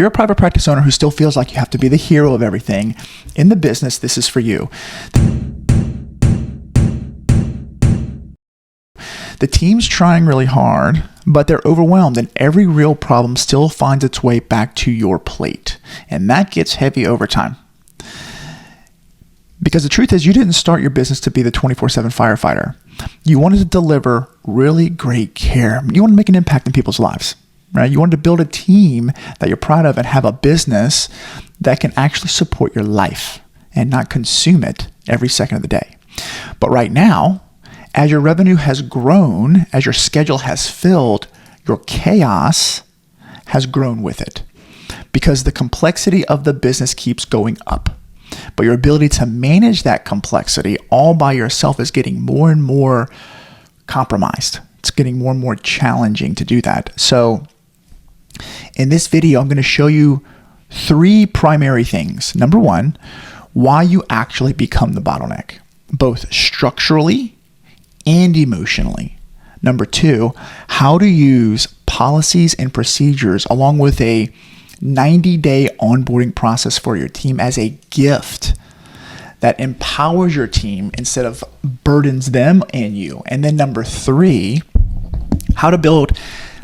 you're a private practice owner who still feels like you have to be the hero of everything in the business, this is for you. The team's trying really hard, but they're overwhelmed, and every real problem still finds its way back to your plate. And that gets heavy over time. Because the truth is, you didn't start your business to be the 24/7 firefighter. You wanted to deliver really great care. You want to make an impact in people's lives, right? You wanted to build a team that you're proud of and have a business that can actually support your life and not consume it every second of the day. But right now, as your revenue has grown, as your schedule has filled, your chaos has grown with it because the complexity of the business keeps going up. But your ability to manage that complexity all by yourself is getting more and more compromised. It's getting more and more challenging to do that. So in this video, I'm going to show you 3 primary things. Number 1, why you actually become the bottleneck, both structurally and emotionally. Number 2, how to use policies and procedures along with a 90-day onboarding process for your team as a gift that empowers your team instead of burdens them and you. And then number 3, how to build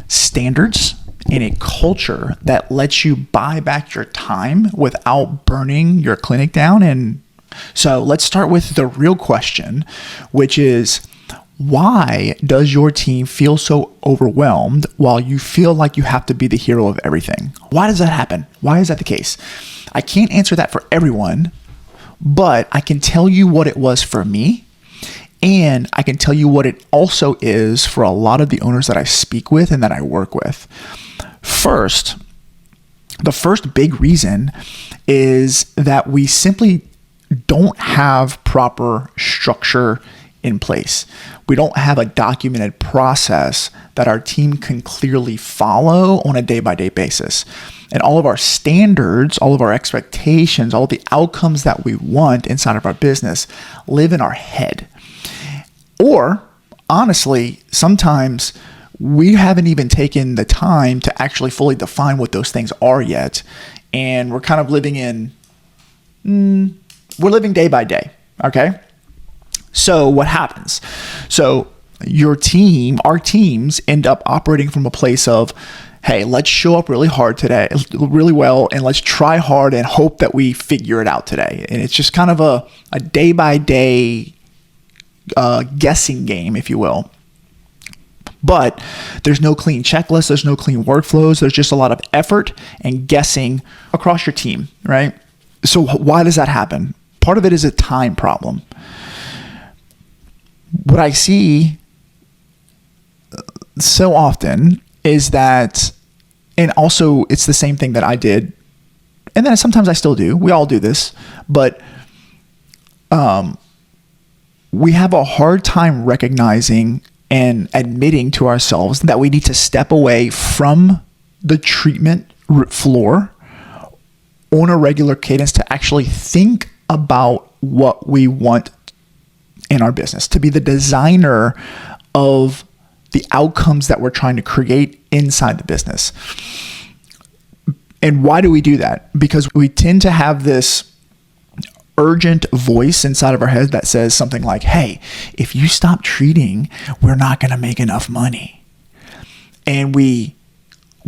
standards in a culture that lets you buy back your time without burning your clinic down. And so let's start with the real question, which is, why does your team feel so overwhelmed while you feel like you have to be the hero of everything? Why does that happen? Why is that the case? I can't answer that for everyone, but I can tell you what it was for me, and I can tell you what it also is for a lot of the owners that I speak with and that I work with. First, the first big reason is that we simply don't have proper structure in place. We don't have a documented process that our team can clearly follow on a day-by-day basis. And all of our standards, all of our expectations, all of the outcomes that we want inside of our business live in our head. Or, honestly, sometimes we haven't even taken the time to actually fully define what those things are yet. And we're kind of living we're living day by day, okay? So what happens? So your team, our teams end up operating from a place of, hey, let's show up really hard today, really well, and let's try hard and hope that we figure it out today. And it's just kind of a day-by-day guessing game, if you will. But there's no clean checklist, there's no clean workflows, there's just a lot of effort and guessing across your team, right? So why does that happen? Part of it is a time problem. What I see so often is that, and also it's the same thing that I did, and then sometimes I still do. We all do this, but we have a hard time recognizing and admitting to ourselves that we need to step away from the treatment floor on a regular cadence to actually think about what we want in our business, to be the designer of the outcomes that we're trying to create inside the business. And why do we do that? Because we tend to have this urgent voice inside of our head that says something like, hey, if you stop treating, we're not going to make enough money. And we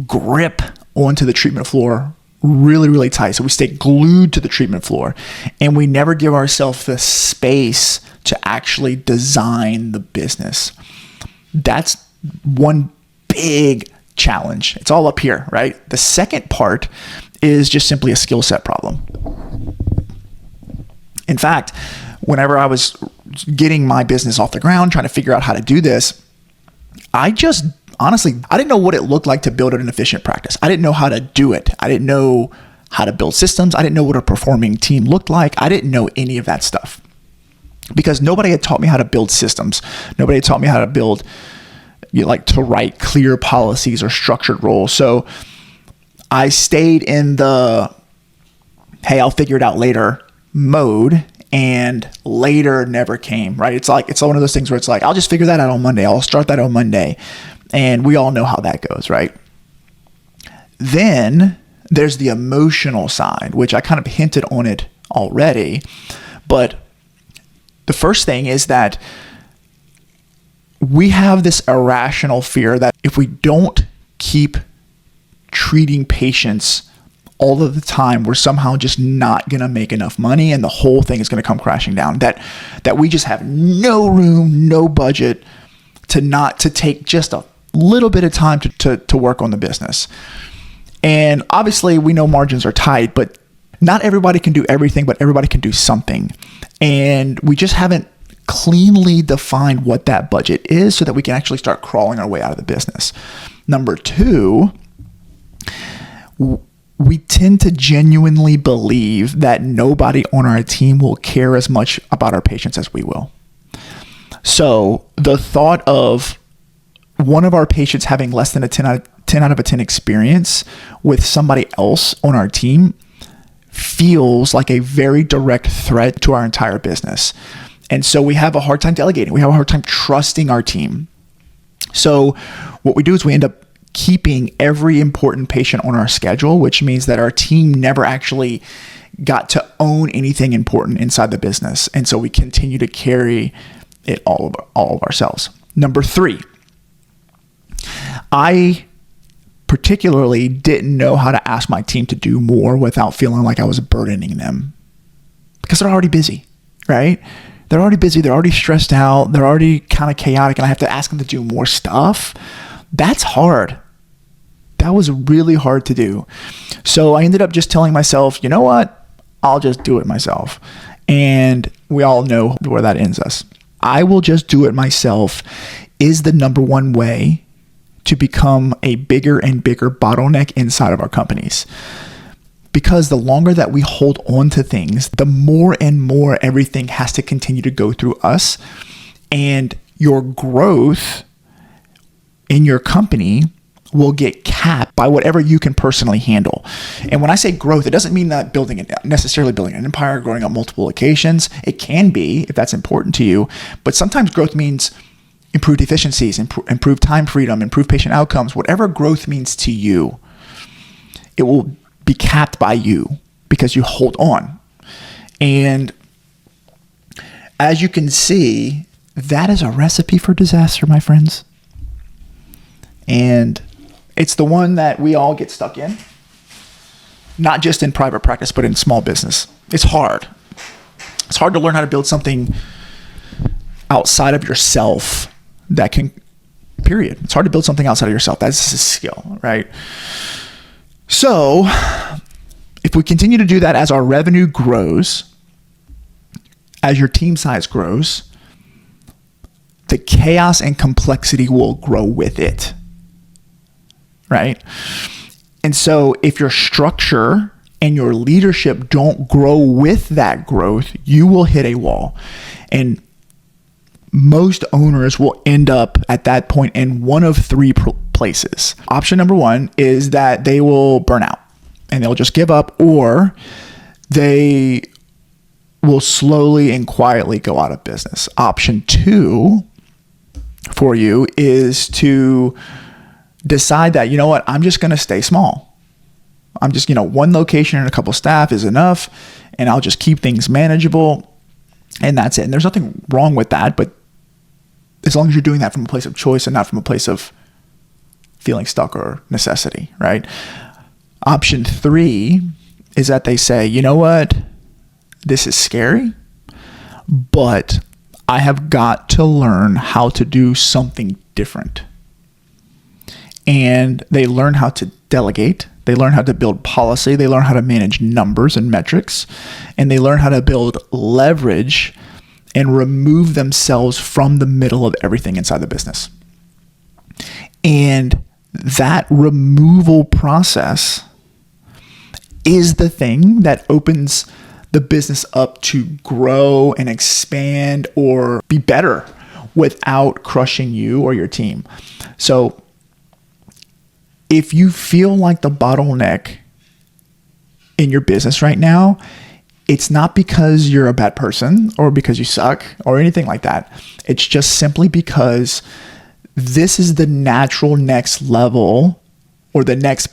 grip onto the treatment floor really, really tight. So we stay glued to the treatment floor, and we never give ourselves the space to actually design the business. That's one big challenge. It's all up here, right? The second part is just simply a skill set problem. In fact, whenever I was getting my business off the ground, trying to figure out how to do this, I didn't know what it looked like to build an efficient practice. I didn't know how to do it. I didn't know how to build systems. I didn't know what a performing team looked like. I didn't know any of that stuff because nobody had taught me how to build systems. Nobody had taught me how to build, to write clear policies or structured roles. So I stayed in the, hey, I'll figure it out later mode, and later never came, right? It's one of those things where it's like, I'll just figure that out on Monday. I'll start that on Monday. And we all know how that goes, right? Then there's the emotional side, which I kind of hinted on it already. But the first thing is that we have this irrational fear that if we don't keep treating patients all of the time, we're somehow just not going to make enough money and the whole thing is going to come crashing down. That we just have no room, no budget to take just a little bit of time to work on the business. And obviously we know margins are tight, but not everybody can do everything, but everybody can do something. And we just haven't cleanly defined what that budget is so that we can actually start crawling our way out of the business. Number two, we tend to genuinely believe that nobody on our team will care as much about our patients as we will. So the thought of one of our patients having less than a 10 out of a 10 experience with somebody else on our team feels like a very direct threat to our entire business. And so we have a hard time delegating. We have a hard time trusting our team. So what we do is we end up keeping every important patient on our schedule, which means that our team never actually got to own anything important inside the business. And so we continue to carry it all of ourselves. Number three, I particularly didn't know how to ask my team to do more without feeling like I was burdening them, because they're already busy, right? They're already busy. They're already stressed out. They're already kind of chaotic, and I have to ask them to do more stuff. That's hard. That was really hard to do. So I ended up just telling myself, you know what? I'll just do it myself. And we all know where that ends us. I will just do it myself is the number one way to become a bigger and bigger bottleneck inside of our companies. Because the longer that we hold on to things, the more and more everything has to continue to go through us. And your growth in your company will get capped by whatever you can personally handle. And when I say growth, it doesn't mean that necessarily building an empire, growing on multiple locations. It can be if that's important to you. But sometimes growth means improved efficiencies, improved time freedom, improved patient outcomes. Whatever growth means to you, it will be capped by you because you hold on. And as you can see, that is a recipe for disaster, my friends. And it's the one that we all get stuck in, not just in private practice, but in small business. It's hard. It's hard to learn how to build something outside of yourself that can, period. It's hard to build something outside of yourself. That's a skill, right? So if we continue to do that as our revenue grows, as your team size grows, the chaos and complexity will grow with it, right? And so if your structure and your leadership don't grow with that growth, you will hit a wall. And most owners will end up at that point in one of three places. Option number one is that they will burn out and they'll just give up, or they will slowly and quietly go out of business. Option two for you is to decide that, you know what, I'm just going to stay small. I'm just, one location and a couple staff is enough, and I'll just keep things manageable, and that's it. And there's nothing wrong with that, but as long as you're doing that from a place of choice and not from a place of feeling stuck or necessity, right? Option three is that they say, you know what, this is scary, but I have got to learn how to do something different. And they learn how to delegate. They learn how to build policy. They learn how to manage numbers and metrics. And they learn how to build leverage and remove themselves from the middle of everything inside the business. And that removal process is the thing that opens the business up to grow and expand or be better without crushing you or your team. So if you feel like the bottleneck in your business right now, it's not because you're a bad person or because you suck or anything like that. It's just simply because this is the natural next level or the next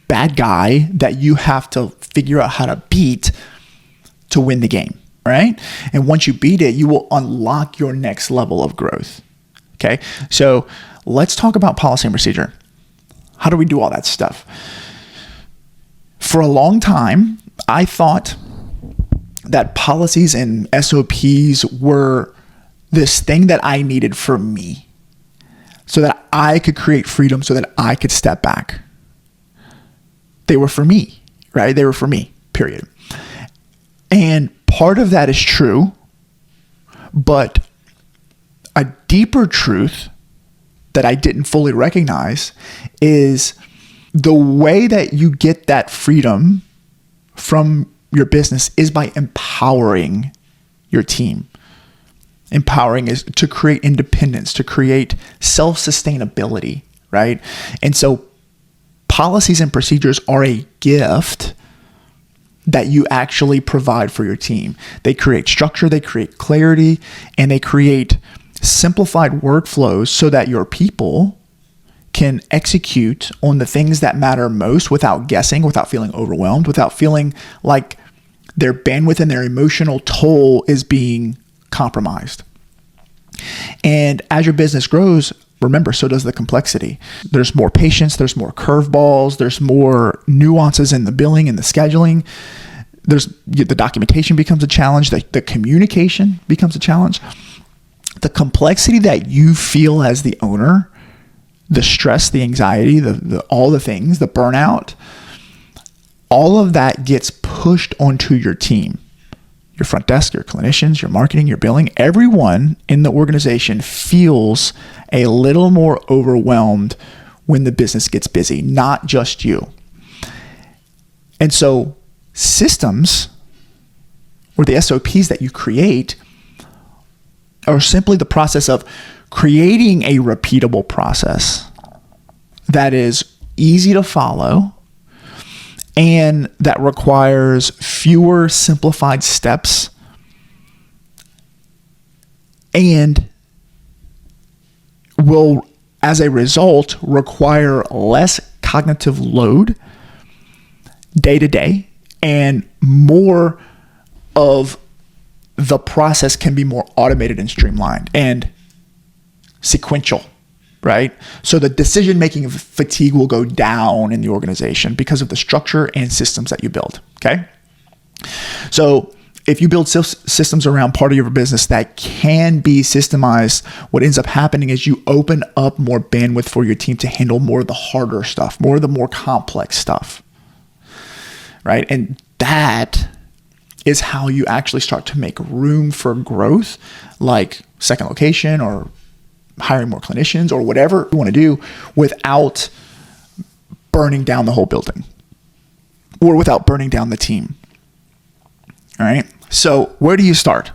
bad guy that you have to figure out how to beat to win the game, right? And once you beat it, you will unlock your next level of growth. Okay, so let's talk about policy and procedure. How do we do all that stuff? For a long time, I thought that policies and SOPs were this thing that I needed for me so that I could create freedom, so that I could step back. They were for me, right? They were for me, period. And part of that is true, but a deeper truth that I didn't fully recognize is the way that you get that freedom from your business is by empowering your team. Empowering is to create independence, to create self-sustainability, right? And so policies and procedures are a gift that you actually provide for your team. They create structure, they create clarity, and they create simplified workflows so that your people can execute on the things that matter most without guessing, without feeling overwhelmed, without feeling like their bandwidth and their emotional toll is being compromised. And as your business grows, remember, so does the complexity. There's more patience, there's more curveballs, there's more nuances in the billing and the scheduling. The documentation becomes a challenge, the communication becomes a challenge. The complexity that you feel as the owner, the stress, the anxiety, all the things, the burnout, all of that gets pushed onto your team. Your front desk, your clinicians, your marketing, your billing, everyone in the organization feels a little more overwhelmed when the business gets busy, not just you. And so systems, or the SOPs that you create, are simply the process of creating a repeatable process that is easy to follow and that requires fewer simplified steps and will, as a result, require less cognitive load day to day, and more of the process can be more automated and streamlined and sequential, right? So the decision-making fatigue will go down in the organization because of the structure and systems that you build, okay? So if you build systems around part of your business that can be systemized, what ends up happening is you open up more bandwidth for your team to handle more of the harder stuff, more of the more complex stuff, right? And that is how you actually start to make room for growth, like second location or hiring more clinicians or whatever you want to do, without burning down the whole building or without burning down the team. All right. So where do you start?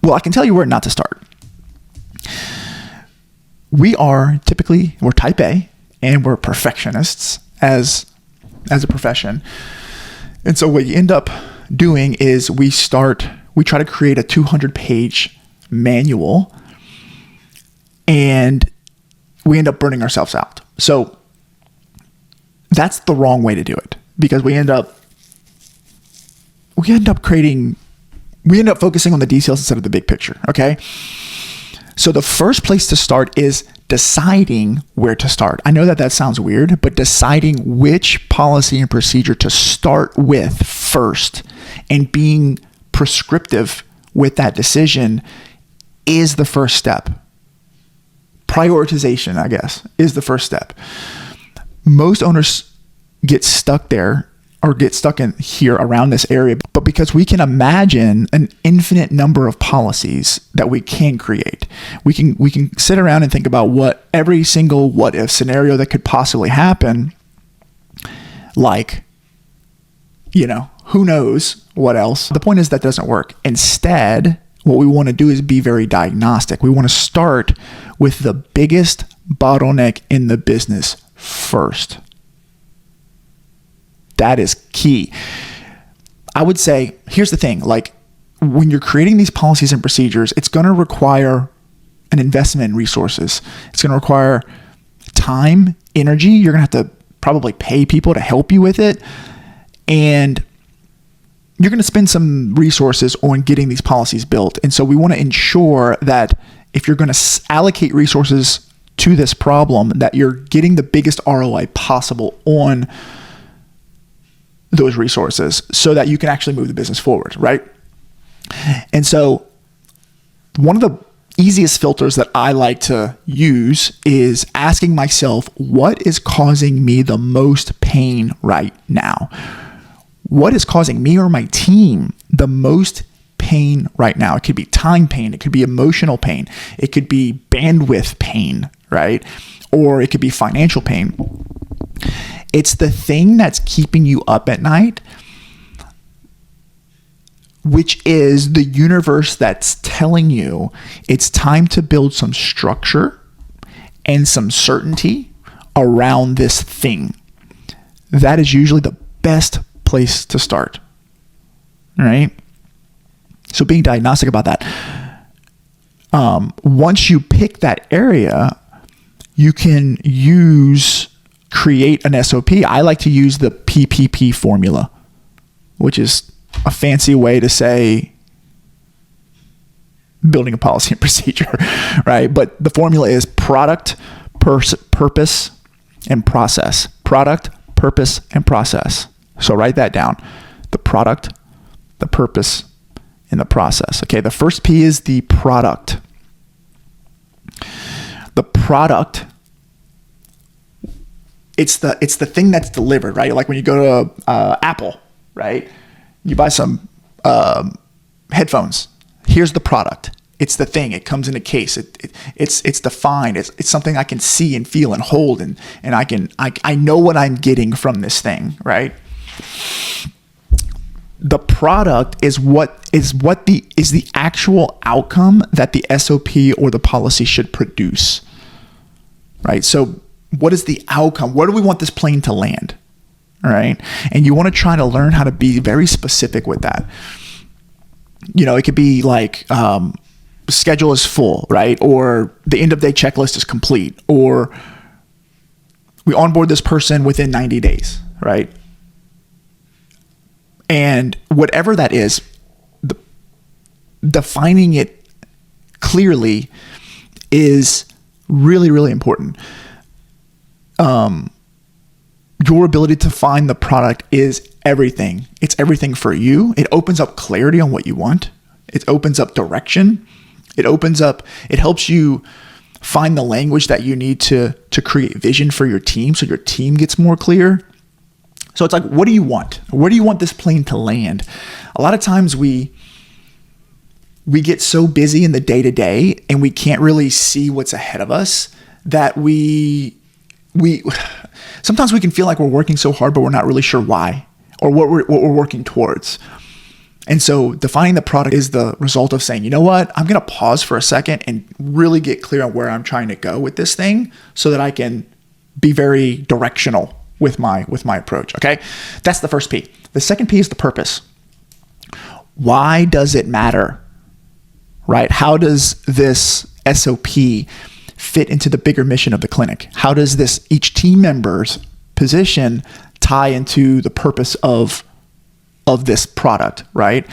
Well, I can tell you where not to start. We're type A, and we're perfectionists as a profession. And so what you end up doing is we try to create a 200-page manual, and we end up burning ourselves out. So that's the wrong way to do it, because we end up focusing on the details instead of the big picture. Okay. So the first place to start is deciding where to start. I know that sounds weird, but deciding which policy and procedure to start with first and being prescriptive with that decision is the first step. Prioritization, I guess, is the first step. Most owners get stuck there or get stuck in here around this area, but because we can imagine an infinite number of policies that we can create, we can sit around and think about what every single what if scenario that could possibly happen, like, who knows what else. The point is that doesn't work. Instead, what we want to do is be very diagnostic. We want to start with the biggest bottleneck in the business first. That is key. I would say, here's the thing, like when you're creating these policies and procedures, it's going to require an investment in resources. It's going to require time, energy. You're going to have to probably pay people to help you with it. And you're going to spend some resources on getting these policies built. And so we want to ensure that if you're going to allocate resources to this problem, that you're getting the biggest ROI possible on those resources so that you can actually move the business forward, right? And so one of the easiest filters that I like to use is asking myself, what is causing me the most pain right now? What is causing me or my team the most pain right now? It could be time pain. It could be emotional pain. It could be bandwidth pain, right? Or it could be financial pain. It's the thing that's keeping you up at night, which is the universe that's telling you it's time to build some structure and some certainty around this thing. That is usually the best place to start, right? So being diagnostic about that. Once you pick that area, you can create an SOP. I like to use the PPP formula, which is a fancy way to say building a policy and procedure, right? But the formula is product, purpose, and process. Product, purpose, and process. So write that down. The product, the purpose, and the process. Okay, the first P is the product. The product, it's the thing that's delivered, right? Like when you go to Apple, right? You buy some headphones. Here's the product. It's the thing. It comes in a case. It's defined. It's something I can see and feel and hold, and I know what I'm getting from this thing, right? The product is the actual outcome that the SOP or the policy should produce, right? So what is the outcome? Where do we want this plane to land? All right. And you want to try to learn how to be very specific with that. You know, it could be like schedule is full, right? Or the end of day checklist is complete, or we onboard this person within 90 days, right? And whatever that is, defining it clearly is really, really important. Your ability to find the product is everything. It's everything for you. It opens up clarity on what you want. It opens up direction. It helps you find the language that you need to create vision for your team so your team gets more clear. So it's like, what do you want? Where do you want this plane to land? A lot of times we get so busy in the day-to-day and we can't really see what's ahead of us that we sometimes we can feel like we're working so hard, but we're not really sure why or what we're working towards. And so defining the product is the result of saying, you know what, I'm going to pause for a second and really get clear on where I'm trying to go with this thing so that I can be very directional with my approach. Okay. That's the first P. The second P is the purpose. Why does it matter? Right? How does this SOP fit into the bigger mission of the clinic? How does each team member's position tie into the purpose of this product, right?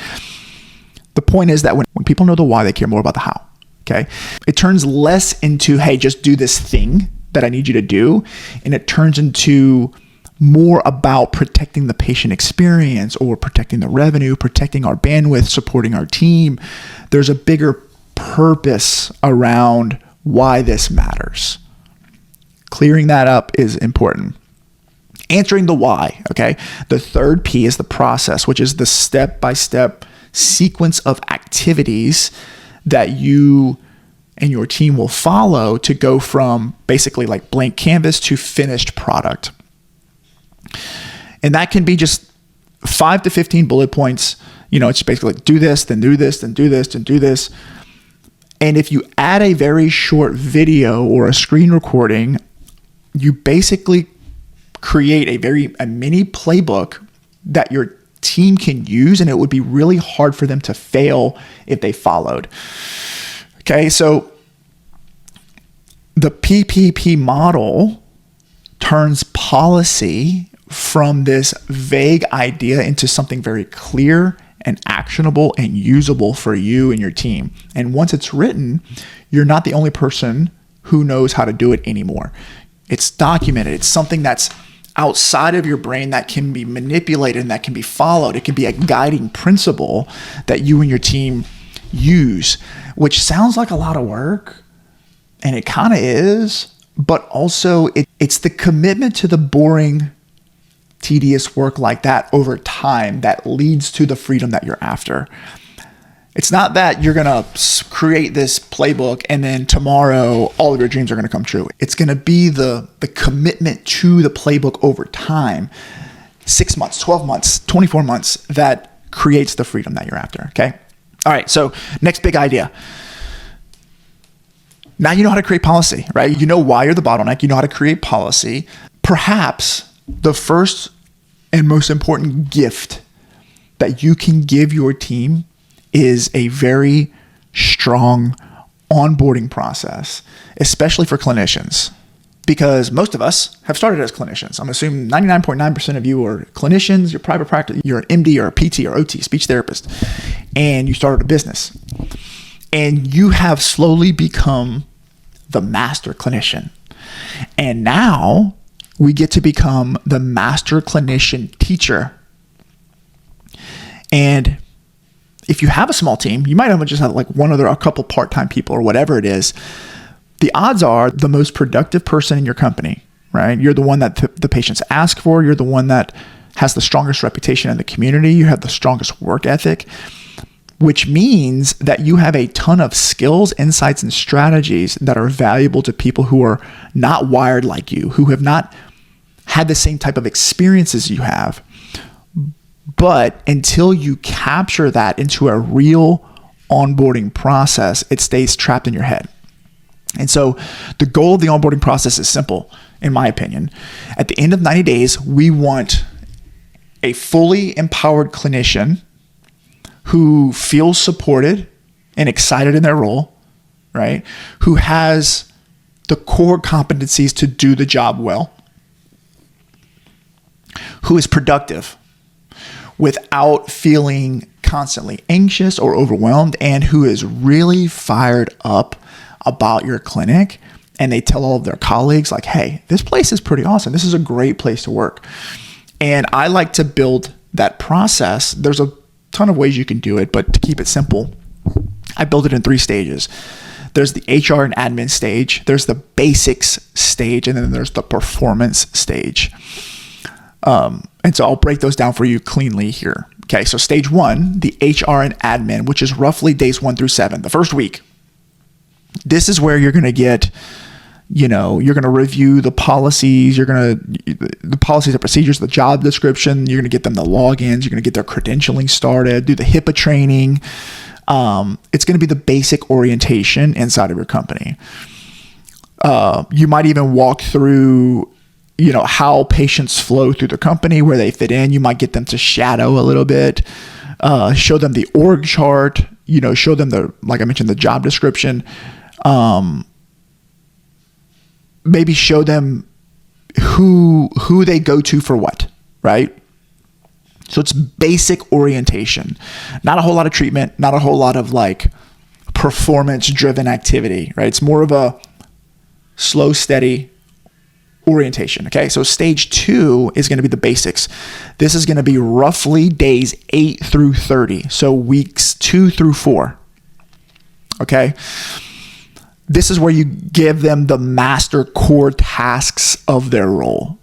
The point is that when people know the why, they care more about the how, okay? It turns less into, hey, just do this thing that I need you to do, and it turns into more about protecting the patient experience or protecting the revenue, protecting our bandwidth, supporting our team. There's a bigger purpose around why this matters. Clearing that up is important. Answering the why, okay? The third P is the process, which is the step-by-step sequence of activities that you and your team will follow to go from basically like blank canvas to finished product. And that can be just 5 to 15 bullet points. You know, it's basically like do this, then do this, then do this, then do this. And if you add a very short video or a screen recording, you basically create a mini playbook that your team can use, and it would be really hard for them to fail if they followed. Okay, so the PPP model turns policy from this vague idea into something very clear and actionable and usable for you and your team. And once it's written, you're not the only person who knows how to do it anymore. It's documented. It's something that's outside of your brain that can be manipulated and that can be followed. It can be a guiding principle that you and your team use, which sounds like a lot of work, and it kind of is, but also it's the commitment to the boring, tedious work like that over time that leads to the freedom that you're after. It's not that you're going to create this playbook and then tomorrow all of your dreams are going to come true. It's going to be the commitment to the playbook over time, 6 months, 12 months, 24 months, that creates the freedom that you're after. Okay. All right. So next big idea. Now you know how to create policy, right? You know why you're the bottleneck. You know how to create policy. Perhaps the first and most important gift that you can give your team is a very strong onboarding process, especially for clinicians, because most of us have started as clinicians. I'm assuming 99.9% of you are clinicians, you're private practice, you're an MD or a PT or OT, speech therapist, and you started a business. And you have slowly become the master clinician. And now we get to become the master clinician teacher. And if you have a small team, you might just have like one other, a couple part-time people or whatever it is. The odds are the most productive person in your company, right? You're the one that the patients ask for. You're the one that has the strongest reputation in the community. You have the strongest work ethic, which means that you have a ton of skills, insights, and strategies that are valuable to people who are not wired like you, who have not had the same type of experiences you have. But until you capture that into a real onboarding process, it stays trapped in your head. And so the goal of the onboarding process is simple, in my opinion. At the end of 90 days, we want a fully empowered clinician who feels supported and excited in their role, right? Who has the core competencies to do the job well, who is productive without feeling constantly anxious or overwhelmed, and who is really fired up about your clinic. And they tell all of their colleagues like, hey, this place is pretty awesome. This is a great place to work. And I like to build that process. There's a ton of ways you can do it, but to keep it simple, I build it in 3 stages. There's the HR and admin stage, there's the basics stage, and then there's the performance stage. And so I'll break those down for you cleanly here. Okay, so stage 1, the HR and admin, which is roughly days 1 through 7, the first week. This is where you're going to get, you're going to review the policies, the policies and procedures, the job description, you're going to get them the logins, you're going to get their credentialing started, do the HIPAA training. It's going to be the basic orientation inside of your company. You might even walk through how patients flow through the company, where they fit in. You might get them to shadow a little bit, show them the org chart, show them like I mentioned, the job description, maybe show them who they go to for what, right? So it's basic orientation, not a whole lot of treatment, not a whole lot of like performance driven activity, right? It's more of a slow, steady orientation. Okay. So stage 2 is going to be the basics. This is going to be roughly days 8 through 30. So weeks 2 through 4. Okay. This is where you give them the master core tasks of their role.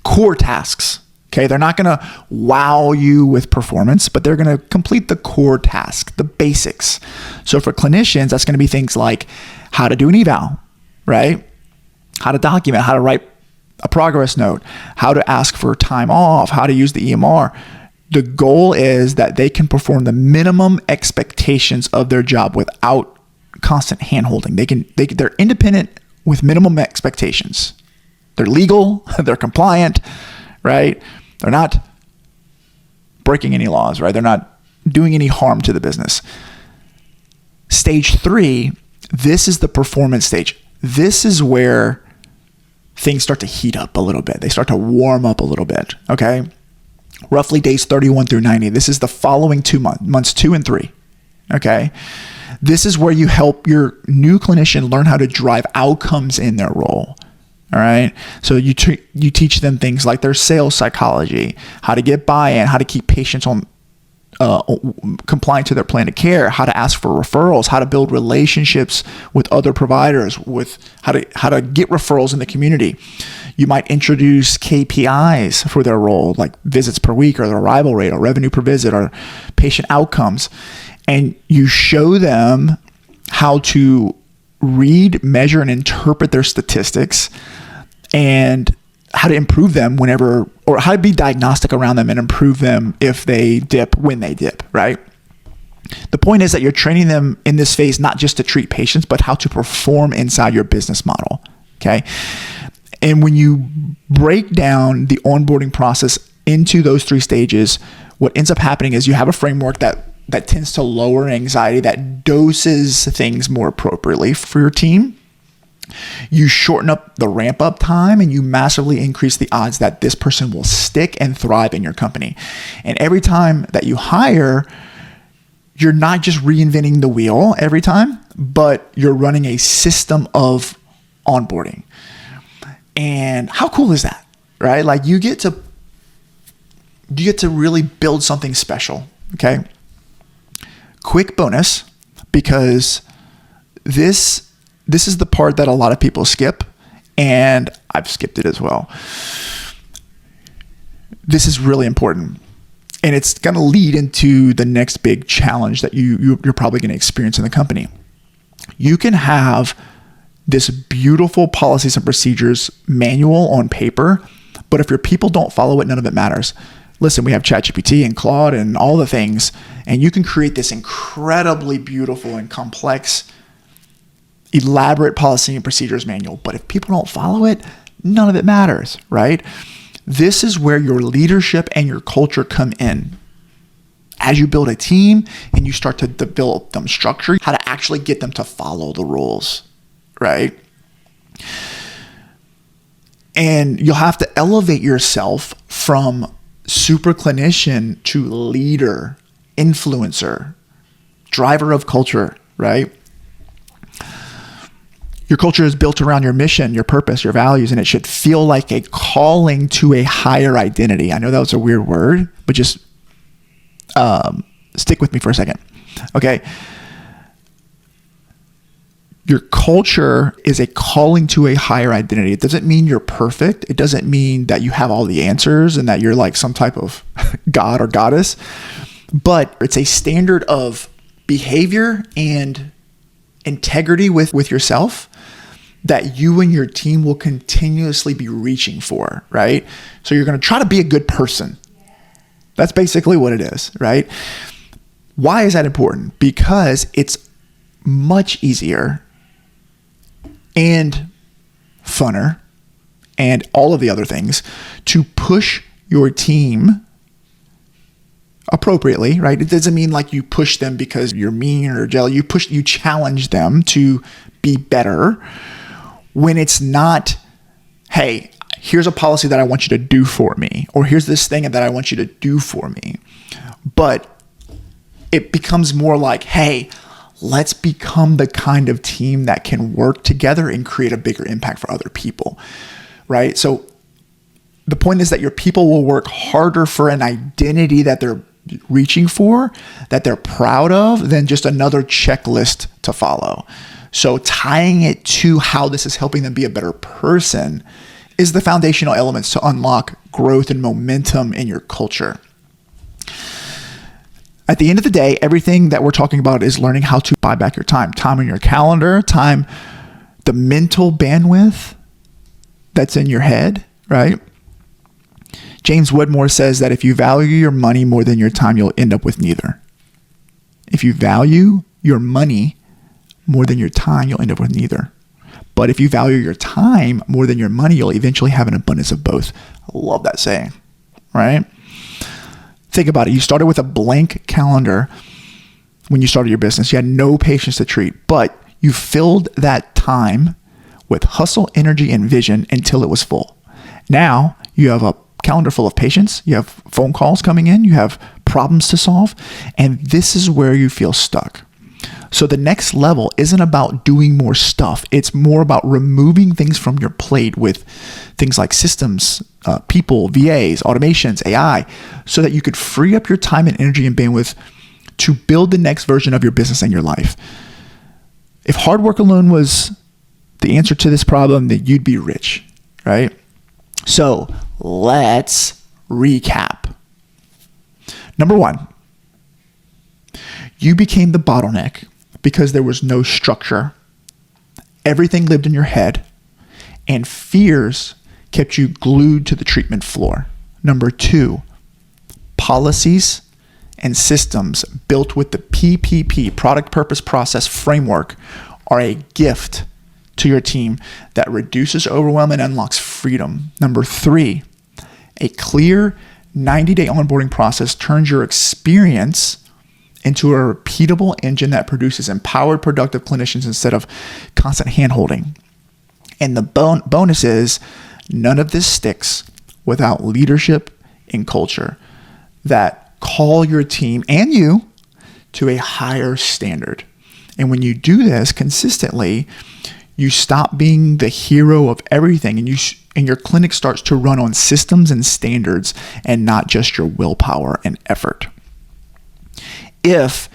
Core tasks. Okay. They're not going to wow you with performance, but they're going to complete the core task, the basics. So for clinicians, that's going to be things like how to do an eval, right? How to document, how to write a progress note, how to ask for time off, how to use the EMR. The goal is that they can perform the minimum expectations of their job without constant hand-holding. They're independent with minimum expectations. They're legal, they're compliant, right? They're not breaking any laws, right? They're not doing any harm to the business. Stage 3, this is the performance stage. This is where things start to heat up a little bit. They start to warm up a little bit, okay? Roughly days 31 through 90. This is the following 2 months, months 2 and 3, okay? This is where you help your new clinician learn how to drive outcomes in their role. All right. So you teach them things like their sales psychology, how to get buy-in, how to keep patients on compliant to their plan of care, how to ask for referrals, how to build relationships with other providers, with how to get referrals in the community. You might introduce KPIs for their role, like visits per week or their arrival rate or revenue per visit or patient outcomes. And you show them how to read, measure, and interpret their statistics and how to improve them whenever, or how to be diagnostic around them and improve them if they dip, when they dip, right? The point is that you're training them in this phase, not just to treat patients, but how to perform inside your business model, okay? And when you break down the onboarding process into those 3 stages, what ends up happening is you have a framework that tends to lower anxiety, that doses things more appropriately for your team. You shorten up the ramp up time and you massively increase the odds that this person will stick and thrive in your company. And every time that you hire, you're not just reinventing the wheel every time, but you're running a system of onboarding. And how cool is that, right? Like you get to really build something special, okay? Quick bonus, because this is the part that a lot of people skip, and I've skipped it as well. This is really important, and it's going to lead into the next big challenge that you're probably going to experience in the company. You can have this beautiful policies and procedures manual on paper, but if your people don't follow it, none of it matters. Listen, we have ChatGPT and Claude and all the things, and you can create this incredibly beautiful and complex, elaborate policy and procedures manual. But if people don't follow it, none of it matters, right? This is where your leadership and your culture come in. As you build a team and you start to develop them structure, how to actually get them to follow the rules, right? And you'll have to elevate yourself from super clinician to leader, influencer, driver of culture, right? Your culture is built around your mission, your purpose, your values, and it should feel like a calling to a higher identity. I know that was a weird word, but just stick with me for a second. Okay. Your culture is a calling to a higher identity. It doesn't mean you're perfect. It doesn't mean that you have all the answers and that you're like some type of god or goddess, but it's a standard of behavior and integrity with yourself that you and your team will continuously be reaching for, right? So you're going to try to be a good person. That's basically what it is, right? Why is that important? Because it's much easier and funner and all of the other things to push your team appropriately, right? It doesn't mean like you push them because you're mean or jealous. You challenge them to be better when it's not, hey, here's a policy that I want you to do for me, or here's this thing that I want you to do for me. But it becomes more like, hey, let's become the kind of team that can work together and create a bigger impact for other people, right? So the point is that your people will work harder for an identity that they're reaching for, that they're proud of, than just another checklist to follow. So tying it to how this is helping them be a better person is the foundational elements to unlock growth and momentum in your culture. At the end of the day, everything that we're talking about is learning how to buy back your time on your calendar, the mental bandwidth that's in your head, right? James Wedmore says that if you value your money more than your time, you'll end up with neither. If you value your money more than your time, you'll end up with neither. But if you value your time more than your money, you'll eventually have an abundance of both. I love that saying, right? Think about it. You started with a blank calendar when you started your business. You had no patients to treat, but you filled that time with hustle, energy, and vision until it was full. Now you have a calendar full of patients, you have phone calls coming in, you have problems to solve, and this is where you feel stuck. So the next level isn't about doing more stuff. It's more about removing things from your plate with things like systems, people, VAs, automations, AI, so that you could free up your time and energy and bandwidth to build the next version of your business and your life. If hard work alone was the answer to this problem, then you'd be rich, right? So let's recap. Number one, you became the bottleneck because there was no structure. Everything lived in your head, and fears kept you glued to the treatment floor. Number two, policies and systems built with the PPP, product purpose process framework, are a gift to your team that reduces overwhelm and unlocks freedom. Number three, a clear 90-day onboarding process turns your experience into a repeatable engine that produces empowered, productive clinicians instead of constant hand-holding. And the bonus is none of this sticks without leadership and culture that call your team and you to a higher standard. And when you do this consistently, you stop being the hero of everything, and your clinic starts to run on systems and standards and not just your willpower and effort. If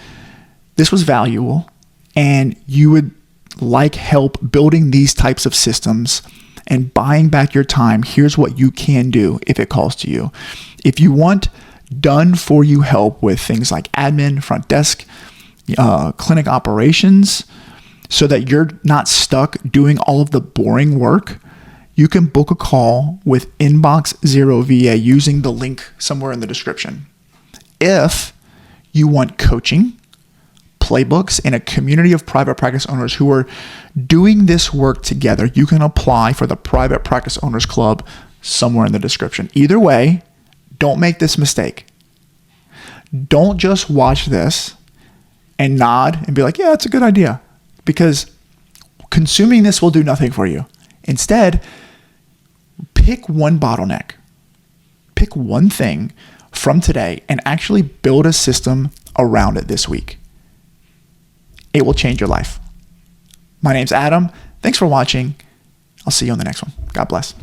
this was valuable and you would like help building these types of systems and buying back your time, here's what you can do if it calls to you. If you want done for you help with things like admin, front desk, clinic operations, so that you're not stuck doing all of the boring work, you can book a call with Inbox Zero VA using the link somewhere in the description. If you want coaching, playbooks, and a community of private practice owners who are doing this work together, you can apply for the Private Practice Owners Club somewhere in the description. Either way, don't make this mistake. Don't just watch this and nod and be like, yeah, it's a good idea, because consuming this will do nothing for you. Instead, pick one bottleneck, pick one thing from today and actually build a system around it this week. It will change your life. My name's Adam. Thanks for watching. I'll see you on the next one. God bless.